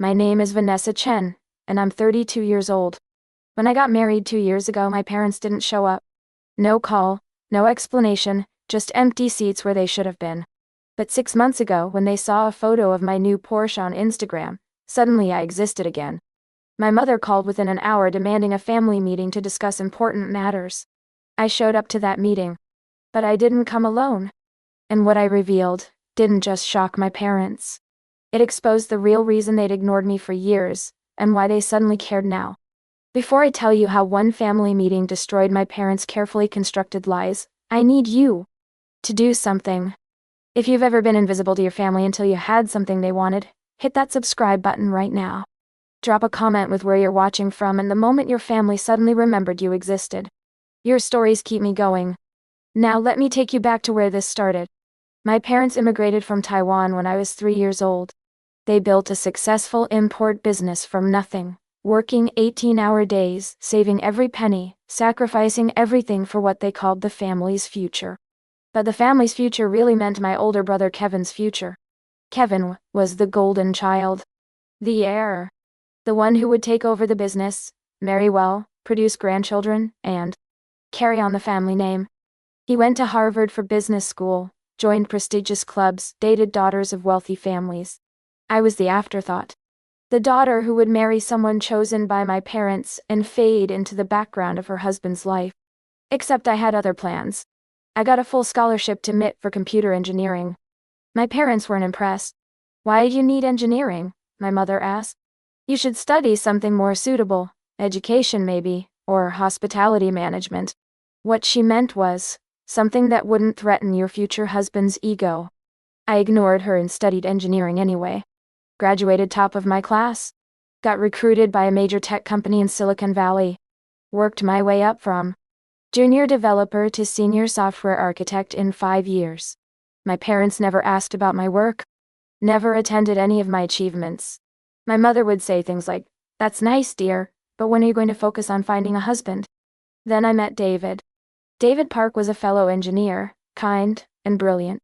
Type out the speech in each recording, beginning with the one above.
My name is Vanessa Chen, and I'm 32 years old. When I got married 2 years ago, my parents didn't show up. No call, no explanation, just empty seats where they should have been. But 6 months ago, when they saw a photo of my new Porsche on Instagram, suddenly I existed again. My mother called within an hour demanding a family meeting to discuss important matters. I showed up to that meeting. But I didn't come alone. And what I revealed didn't just shock my parents. It exposed the real reason they'd ignored me for years, and why they suddenly cared now. Before I tell you how one family meeting destroyed my parents' carefully constructed lies, I need you to do something. If you've ever been invisible to your family until you had something they wanted, hit that subscribe button right now. Drop a comment with where you're watching from and the moment your family suddenly remembered you existed. Your stories keep me going. Now let me take you back to where this started. My parents immigrated from Taiwan when I was 3 years old. They built a successful import business from nothing, working 18-hour days, saving every penny, sacrificing everything for what they called the family's future. But the family's future really meant my older brother Kevin's future. Kevin was the golden child. The heir. The one who would take over the business, marry well, produce grandchildren, and carry on the family name. He went to Harvard for business school, joined prestigious clubs, dated daughters of wealthy families. I was the afterthought. The daughter who would marry someone chosen by my parents and fade into the background of her husband's life. Except I had other plans. I got a full scholarship to MIT for computer engineering. My parents weren't impressed. "Why do you need engineering?" my mother asked. "You should study something more suitable, education maybe, or hospitality management." What she meant was, something that wouldn't threaten your future husband's ego. I ignored her and studied engineering anyway. Graduated top of my class. Got recruited by a major tech company in Silicon Valley. Worked my way up from junior developer to senior software architect in 5 years. My parents never asked about my work. Never attended any of my achievements. My mother would say things like, "That's nice, dear, but when are you going to focus on finding a husband?" Then I met David. David Park was a fellow engineer, kind and brilliant.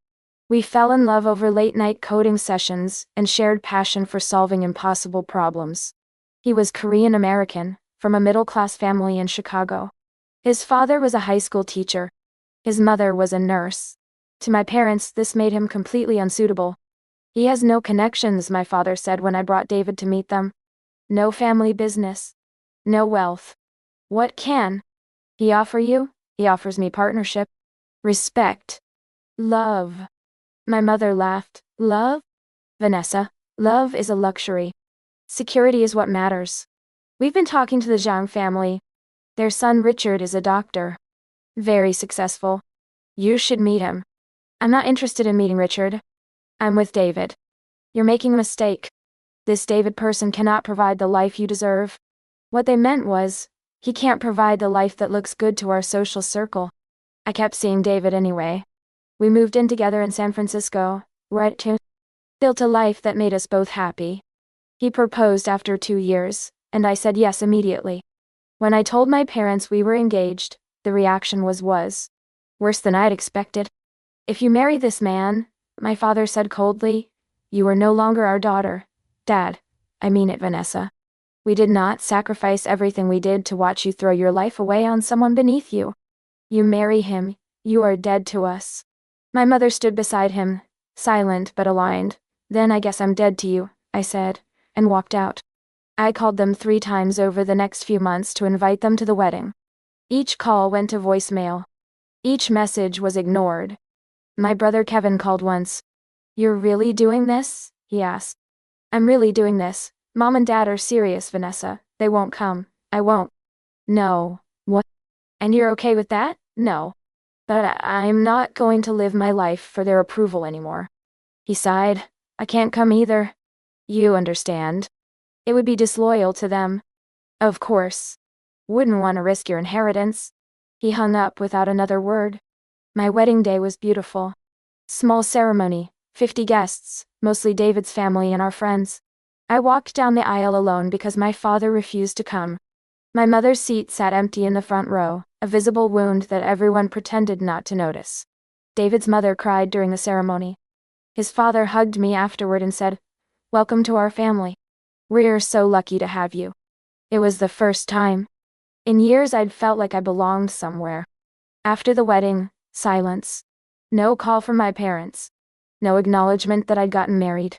We fell in love over late-night coding sessions and shared passion for solving impossible problems. He was Korean American, from a middle-class family in Chicago. His father was a high school teacher. His mother was a nurse. To my parents, this made him completely unsuitable. "He has no connections," my father said when I brought David to meet them. "No family business. No wealth. What can he offer you?" "He offers me partnership, respect, love." My mother laughed. "Love? Vanessa, love is a luxury. Security is what matters. We've been talking to the Zhang family. Their son Richard is a doctor. Very successful. You should meet him." "I'm not interested in meeting Richard. I'm with David." "You're making a mistake. This David person cannot provide the life you deserve." What they meant was, he can't provide the life that looks good to our social circle. I kept seeing David anyway. We moved in together in San Francisco, right to built a life that made us both happy. He proposed after 2 years, and I said yes immediately. When I told my parents we were engaged, the reaction was worse than I'd expected. "If you marry this man," my father said coldly, "you are no longer our daughter." "Dad, I mean it, Vanessa. We did not sacrifice everything we did to watch you throw your life away on someone beneath you. You marry him, you are dead to us." My mother stood beside him, silent but aligned. "Then I guess I'm dead to you," I said, and walked out. I called them 3 times over the next few months to invite them to the wedding. Each call went to voicemail. Each message was ignored. My brother Kevin called once. "You're really doing this?" he asked. "I'm really doing this. Mom and Dad are serious, Vanessa. They won't come. I won't." "No." "What? And you're okay with that?" "No. But I'm not going to live my life for their approval anymore." He sighed. "I can't come either." "You understand. It would be disloyal to them." "Of course. Wouldn't want to risk your inheritance." He hung up without another word. My wedding day was beautiful. Small ceremony, 50 guests, mostly David's family and our friends. I walked down the aisle alone because my father refused to come. My mother's seat sat empty in the front row, a visible wound that everyone pretended not to notice. David's mother cried during the ceremony. His father hugged me afterward and said, "Welcome to our family." We're so lucky to have you. It was the first time in years I'd felt like I belonged somewhere. After the wedding, silence. No call from my parents. No acknowledgement that I'd gotten married.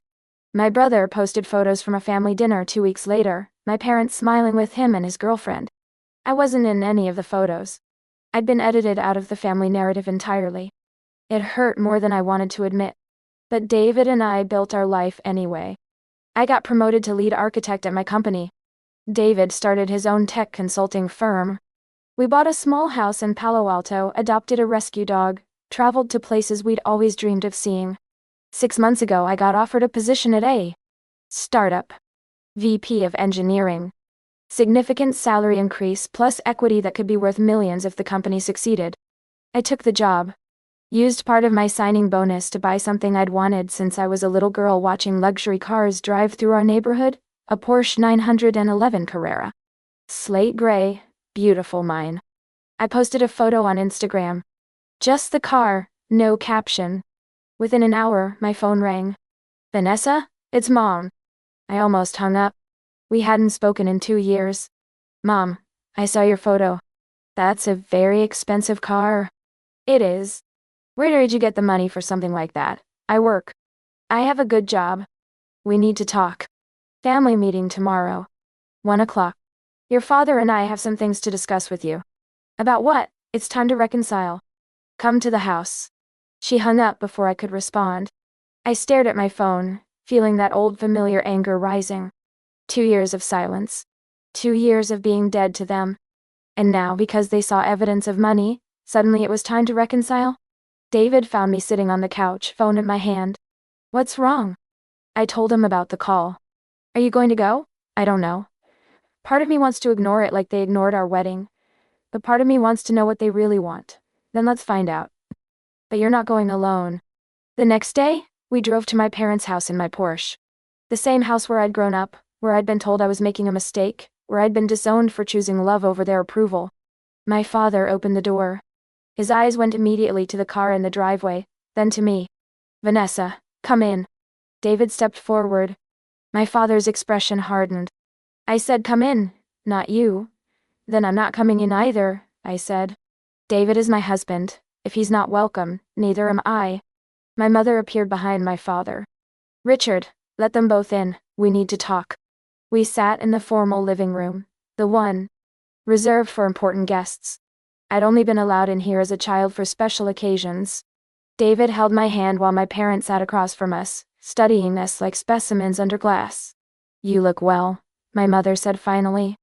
My brother posted photos from a family dinner 2 weeks later, my parents smiling with him and his girlfriend. I wasn't in any of the photos. I'd been edited out of the family narrative entirely. It hurt more than I wanted to admit. But David and I built our life anyway. I got promoted to lead architect at my company. David started his own tech consulting firm. We bought a small house in Palo Alto, adopted a rescue dog, traveled to places we'd always dreamed of seeing. 6 months ago I got offered a position at a startup. VP of engineering. Significant salary increase plus equity that could be worth millions if the company succeeded. I took the job. Used part of my signing bonus to buy something I'd wanted since I was a little girl watching luxury cars drive through our neighborhood, a Porsche 911 Carrera. Slate gray, beautiful mine. I posted a photo on Instagram. Just the car, no caption. Within an hour, my phone rang. Vanessa, it's Mom. I almost hung up. We hadn't spoken in 2 years. Mom, I saw your photo. That's a very expensive car. It is. Where did you get the money for something like that? I work. I have a good job. We need to talk. Family meeting tomorrow. 1 o'clock. Your father and I have some things to discuss with you. About what? It's time to reconcile. Come to the house. She hung up before I could respond. I stared at my phone, feeling that old familiar anger rising. 2 years of silence. 2 years of being dead to them. And now, because they saw evidence of money, suddenly it was time to reconcile? David found me sitting on the couch, phone in my hand. What's wrong? I told him about the call. Are you going to go? I don't know. Part of me wants to ignore it like they ignored our wedding. But part of me wants to know what they really want. Then let's find out. But you're not going alone. The next day, we drove to my parents' house in my Porsche. The same house where I'd grown up, where I'd been told I was making a mistake, where I'd been disowned for choosing love over their approval. My father opened the door. His eyes went immediately to the car in the driveway, then to me. Vanessa, come in. David stepped forward. My father's expression hardened. I said come in, not you. Then I'm not coming in either, I said. David is my husband. If he's not welcome, neither am I. My mother appeared behind my father. Richard, let them both in, we need to talk. We sat in the formal living room, the one reserved for important guests. I'd only been allowed in here as a child for special occasions. David held my hand while my parents sat across from us, studying us like specimens under glass. You look well, my mother said finally.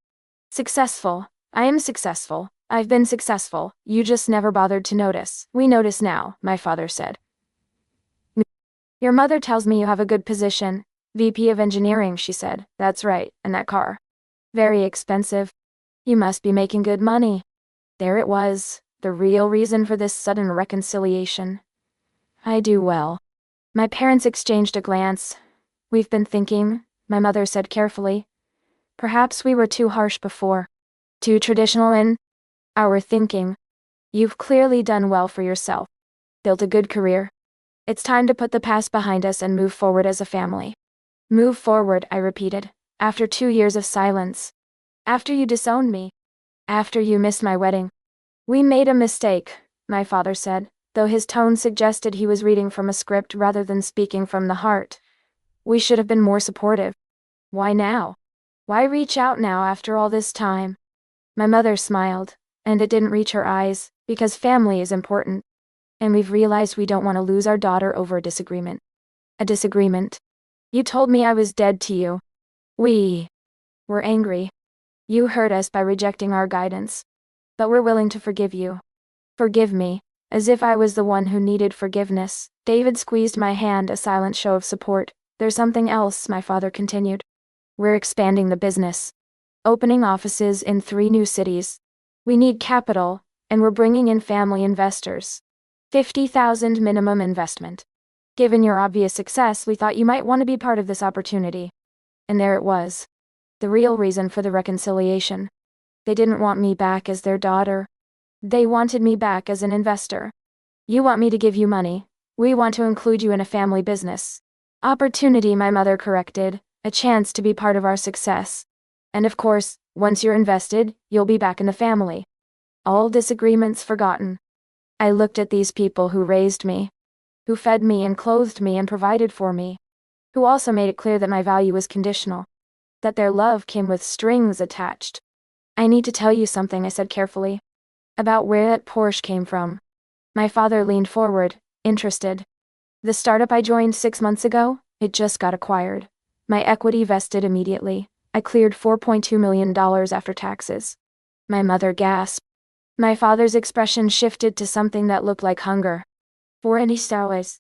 Successful. I am successful. I've been successful. You just never bothered to notice. We notice now, my father said. Your mother tells me you have a good position. VP of engineering, she said. That's right, and that car. Very expensive. You must be making good money. There it was, the real reason for this sudden reconciliation. I do well. My parents exchanged a glance. We've been thinking, my mother said carefully. Perhaps we were too harsh before. Too traditional in our thinking. You've clearly done well for yourself. Built a good career. It's time to put the past behind us and move forward as a family. Move forward, I repeated, after 2 years of silence. After you disowned me. After you missed my wedding. We made a mistake, my father said, though his tone suggested he was reading from a script rather than speaking from the heart. We should have been more supportive. Why now? Why reach out now after all this time? My mother smiled, and it didn't reach her eyes, because family is important. And we've realized we don't want to lose our daughter over a disagreement. A disagreement. You told me I was dead to you. We were angry. You hurt us by rejecting our guidance. But we're willing to forgive you. Forgive me, as if I was the one who needed forgiveness. David squeezed my hand, a silent show of support. There's something else, my father continued. We're expanding the business. Opening offices in 3 new cities. We need capital, and we're bringing in family investors. 50,000 minimum investment. Given your obvious success, we thought you might want to be part of this opportunity. And there it was. The real reason for the reconciliation. They didn't want me back as their daughter. They wanted me back as an investor. You want me to give you money. We want to include you in a family business. Opportunity, my mother corrected, a chance to be part of our success. And of course, once you're invested, you'll be back in the family. All disagreements forgotten. I looked at these people who raised me, who fed me and clothed me and provided for me, who also made it clear that my value was conditional, that their love came with strings attached. I need to tell you something, I said carefully, about where that Porsche came from. My father leaned forward, interested. The startup I joined 6 months ago, it just got acquired. My equity vested immediately. I cleared $4.2 million after taxes. My mother gasped. My father's expression shifted to something that looked like hunger. $4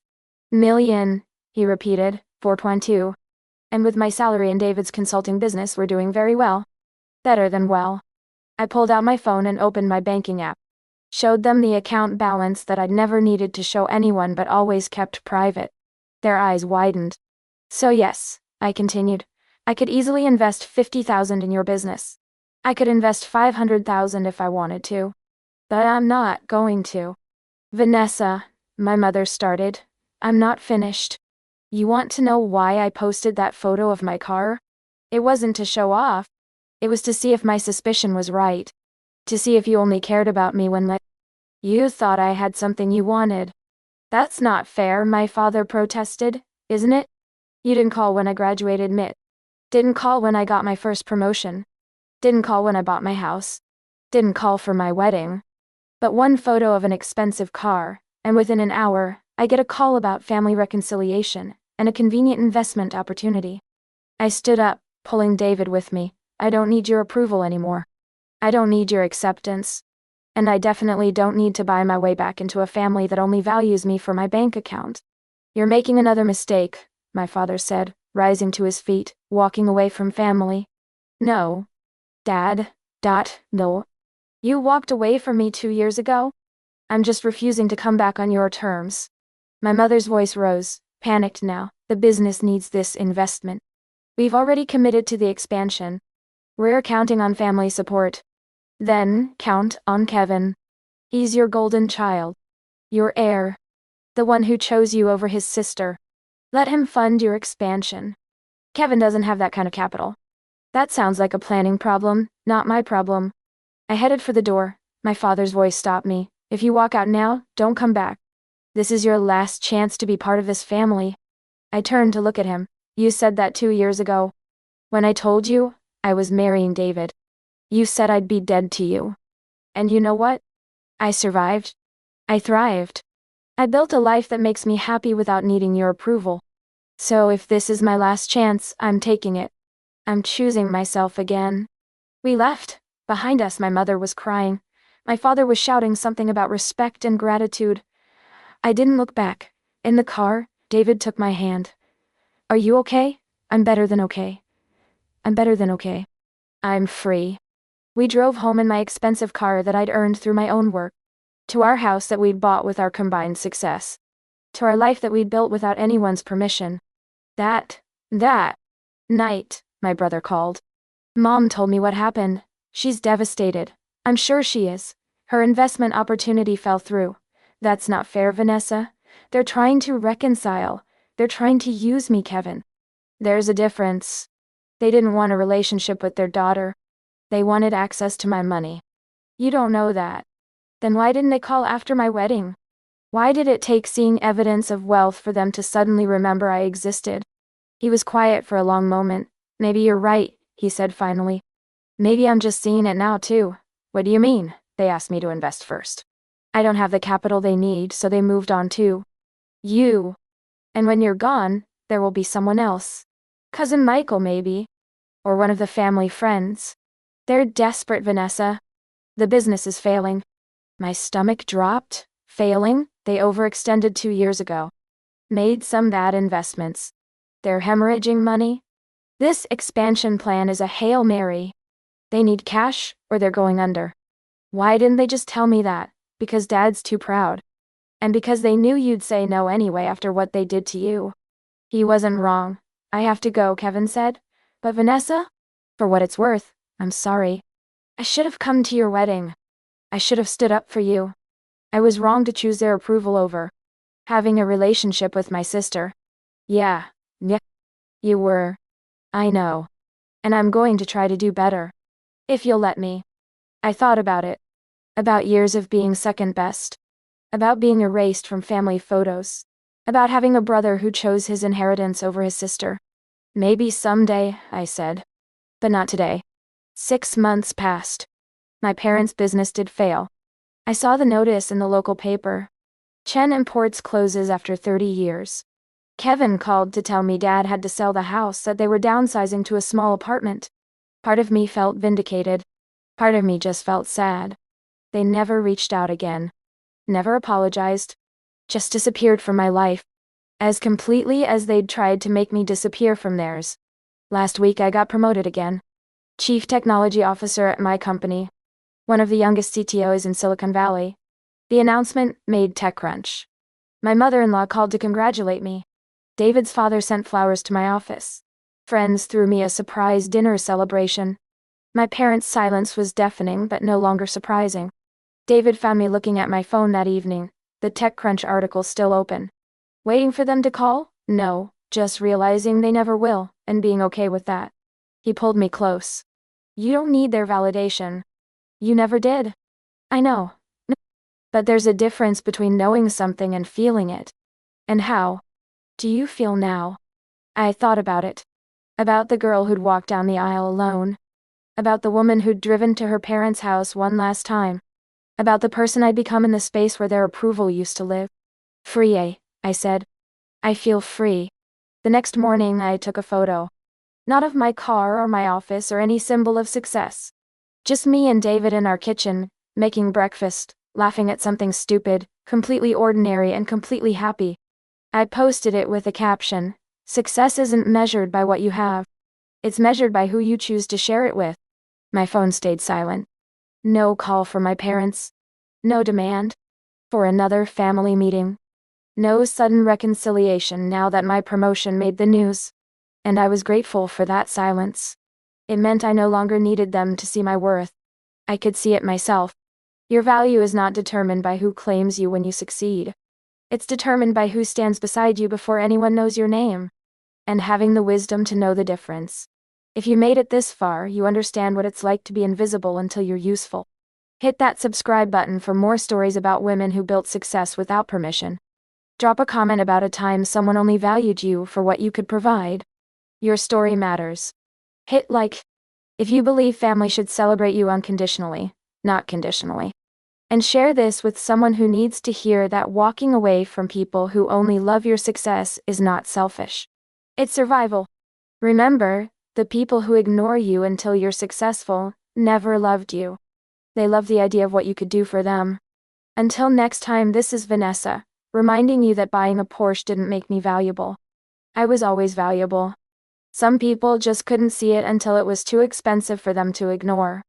million, he repeated, 4.2. And with my salary and David's consulting business, we're doing very well. Better than well. I pulled out my phone and opened my banking app. Showed them the account balance that I'd never needed to show anyone but always kept private. Their eyes widened. So yes, I continued, I could easily invest $50,000 in your business. I could invest $500,000 if I wanted to. But I'm not going to. Vanessa, my mother started. I'm not finished. You want to know why I posted that photo of my car? It wasn't to show off. It was to see if my suspicion was right. To see if you only cared about me when you thought I had something you wanted. That's not fair, my father protested, isn't it? You didn't call when I graduated MIT. Didn't call when I got my first promotion. Didn't call when I bought my house. Didn't call for my wedding. But one photo of an expensive car, and within an hour, I get a call about family reconciliation and a convenient investment opportunity. I stood up, pulling David with me. I don't need your approval anymore. I don't need your acceptance. And I definitely don't need to buy my way back into a family that only values me for my bank account. You're making another mistake, my father said, rising to his feet, walking away from family. No. Dad. No. You walked away from me 2 years ago? I'm just refusing to come back on your terms. My mother's voice rose, panicked now. The business needs this investment. We've already committed to the expansion. We're counting on family support. Then, count on Kevin. He's your golden child. Your heir. The one who chose you over his sister. Let him fund your expansion. Kevin doesn't have that kind of capital. That sounds like a planning problem, not my problem. I headed for the door. My father's voice stopped me. If you walk out now, don't come back. This is your last chance to be part of this family. I turned to look at him. You said that 2 years ago. When I told you, I was marrying David. You said I'd be dead to you. And you know what? I survived. I thrived. I built a life that makes me happy without needing your approval. So if this is my last chance, I'm taking it. I'm choosing myself again. We left. Behind us, my mother was crying. My father was shouting something about respect and gratitude. I didn't look back. In the car, David took my hand. Are you okay? I'm better than okay. I'm better than okay. I'm free. We drove home in my expensive car that I'd earned through my own work. To our house that we'd bought with our combined success. To our life that we'd built without anyone's permission. That night, my brother called. Mom told me what happened. She's devastated. I'm sure she is. Her investment opportunity fell through. That's not fair, Vanessa. They're trying to reconcile. They're trying to use me, Kevin. There's a difference. They didn't want a relationship with their daughter. They wanted access to my money. You don't know that. Then why didn't they call after my wedding? Why did it take seeing evidence of wealth for them to suddenly remember I existed? He was quiet for a long moment. Maybe you're right, he said finally. Maybe I'm just seeing it now too. What do you mean? They asked me to invest first. I don't have the capital they need, so they moved on to you. And when you're gone, there will be someone else. Cousin Michael maybe. Or one of the family friends. They're desperate, Vanessa. The business is failing. My stomach dropped. Failing? They overextended 2 years ago. Made some bad investments. They're hemorrhaging money. This expansion plan is a Hail Mary. They need cash, or they're going under. Why didn't they just tell me that? Because Dad's too proud. And because they knew you'd say no anyway after what they did to you. He wasn't wrong. I have to go, Kevin said. But Vanessa? For what it's worth, I'm sorry. I should have come to your wedding. I should have stood up for you. I was wrong to choose their approval over having a relationship with my sister. Yeah, you were. I know. And I'm going to try to do better. If you'll let me. I thought about it. About years of being second best. About being erased from family photos. About having a brother who chose his inheritance over his sister. Maybe someday, I said. But not today. 6 months passed. My parents' business did fail. I saw the notice in the local paper. Chen Imports closes after 30 years. Kevin called to tell me Dad had to sell the house, that they were downsizing to a small apartment. Part of me felt vindicated. Part of me just felt sad. They never reached out again. Never apologized. Just disappeared from my life. As completely as they'd tried to make me disappear from theirs. Last week I got promoted again. Chief Technology Officer at my company. One of the youngest CTOs in Silicon Valley. The announcement made TechCrunch. My mother-in-law called to congratulate me. David's father sent flowers to my office. Friends threw me a surprise dinner celebration. My parents' silence was deafening but no longer surprising. David found me looking at my phone that evening, the TechCrunch article still open. Waiting for them to call? No, just realizing they never will, and being okay with that. He pulled me close. You don't need their validation. You never did. I know. But there's a difference between knowing something and feeling it. And how do you feel now? I thought about it. About the girl who'd walked down the aisle alone. About the woman who'd driven to her parents' house one last time. About the person I'd become in the space where their approval used to live. Free, I said. I feel free. The next morning I took a photo. Not of my car or my office or any symbol of success. Just me and David in our kitchen, making breakfast, laughing at something stupid, completely ordinary and completely happy. I posted it with a caption, "Success isn't measured by what you have. It's measured by who you choose to share it with." My phone stayed silent. No call from my parents. No demand for another family meeting. No sudden reconciliation now that my promotion made the news. And I was grateful for that silence. It meant I no longer needed them to see my worth. I could see it myself. Your value is not determined by who claims you when you succeed. It's determined by who stands beside you before anyone knows your name. And having the wisdom to know the difference. If you made it this far, you understand what it's like to be invisible until you're useful. Hit that subscribe button for more stories about women who built success without permission. Drop a comment about a time someone only valued you for what you could provide. Your story matters. Hit like if you believe family should celebrate you unconditionally, not conditionally. And share this with someone who needs to hear that walking away from people who only love your success is not selfish. It's survival. Remember, the people who ignore you until you're successful never loved you. They loved the idea of what you could do for them. Until next time, this is Vanessa, reminding you that buying a Porsche didn't make me valuable. I was always valuable. Some people just couldn't see it until it was too expensive for them to ignore.